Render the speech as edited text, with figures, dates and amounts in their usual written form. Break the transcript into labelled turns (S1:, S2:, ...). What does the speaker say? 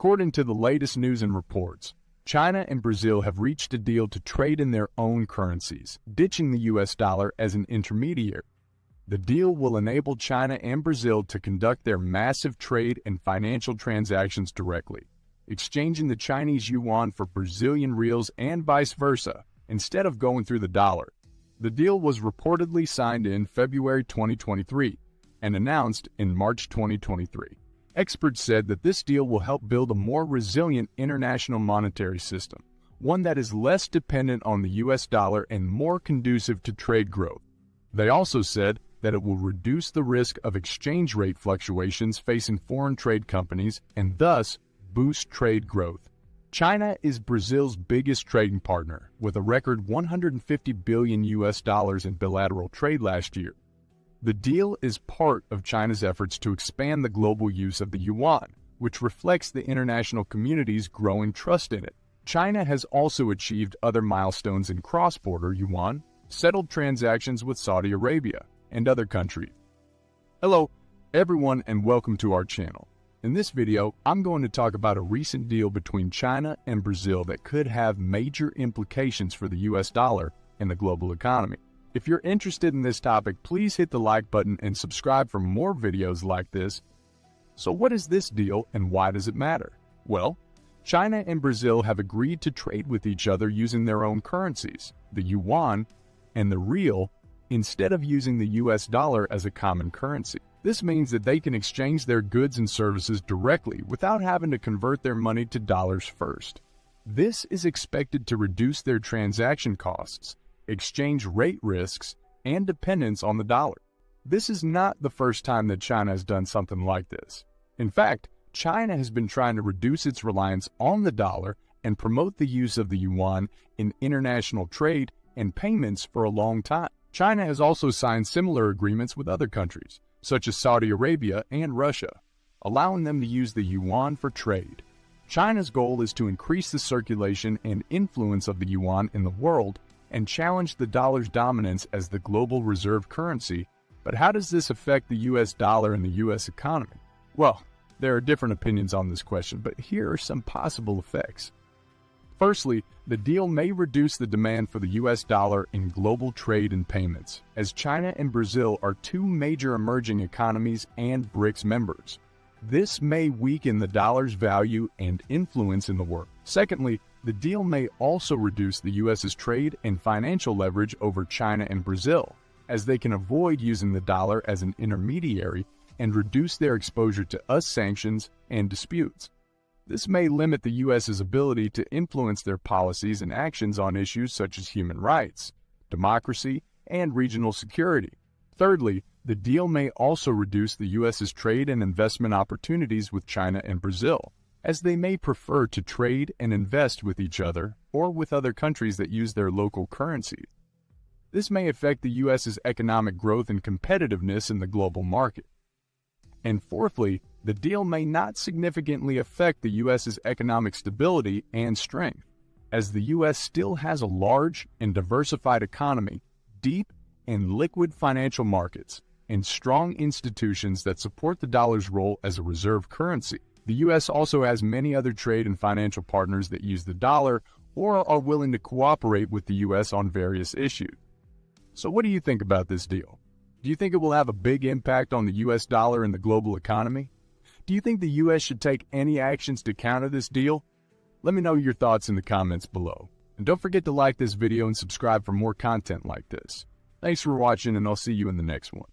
S1: According to the latest news and reports, China and Brazil have reached a deal to trade in their own currencies, ditching the US dollar as an intermediary. The deal will enable China and Brazil to conduct their massive trade and financial transactions directly, exchanging the Chinese yuan for Brazilian reals and vice versa, instead of going through the dollar. The deal was reportedly signed in February 2023 and announced in March 2023. Experts said that this deal will help build a more resilient international monetary system, one that is less dependent on the US dollar and more conducive to trade growth. They also said that it will reduce the risk of exchange rate fluctuations facing foreign trade companies and thus boost trade growth. China is Brazil's biggest trading partner, with a record $150 billion in bilateral trade last year. The deal is part of China's efforts to expand the global use of the yuan, which reflects the international community's growing trust in it. China has also achieved other milestones in cross-border yuan, settled transactions with Saudi Arabia, and other countries. Hello, everyone, and welcome to our channel. In this video, I'm going to talk about a recent deal between China and Brazil that could have major implications for the US dollar and the global economy. If you're interested in this topic, please hit the like button and subscribe for more videos like this. So what is this deal and why does it matter? Well, China and Brazil have agreed to trade with each other using their own currencies, the yuan and the real, instead of using the US dollar as a common currency. This means that they can exchange their goods and services directly without having to convert their money to dollars first. This is expected to reduce their transaction costs, exchange rate risks, and dependence on the dollar. This is not the first time that China has done something like this. In fact, China has been trying to reduce its reliance on the dollar and promote the use of the yuan in international trade and payments for a long time. China has also signed similar agreements with other countries, such as Saudi Arabia and Russia, allowing them to use the yuan for trade. China's goal is to increase the circulation and influence of the yuan in the world and challenge the dollar's dominance as the global reserve currency. But how does this affect the US dollar and the US economy? Well, there are different opinions on this question, but here are some possible effects. Firstly, the deal may reduce the demand for the US dollar in global trade and payments, as China and Brazil are two major emerging economies and BRICS members. This may weaken the dollar's value and influence in the world. Secondly, the deal may also reduce the US's trade and financial leverage over China and Brazil, as they can avoid using the dollar as an intermediary and reduce their exposure to US sanctions and disputes. This may limit the US's ability to influence their policies and actions on issues such as human rights, democracy, and regional security. Thirdly, the deal may also reduce the US's trade and investment opportunities with China and Brazil, as they may prefer to trade and invest with each other or with other countries that use their local currency. This may affect the US's economic growth and competitiveness in the global market. And fourthly, the deal may not significantly affect the US's economic stability and strength, as the US still has a large and diversified economy, deep and liquid financial markets, and strong institutions that support the dollar's role as a reserve currency. The US also has many other trade and financial partners that use the dollar or are willing to cooperate with the US on various issues. So what do you think about this deal? Do you think it will have a big impact on the US dollar and the global economy? Do you think the US should take any actions to counter this deal? Let me know your thoughts in the comments below. And don't forget to like this video and subscribe for more content like this. Thanks for watching, and I'll see you in the next one.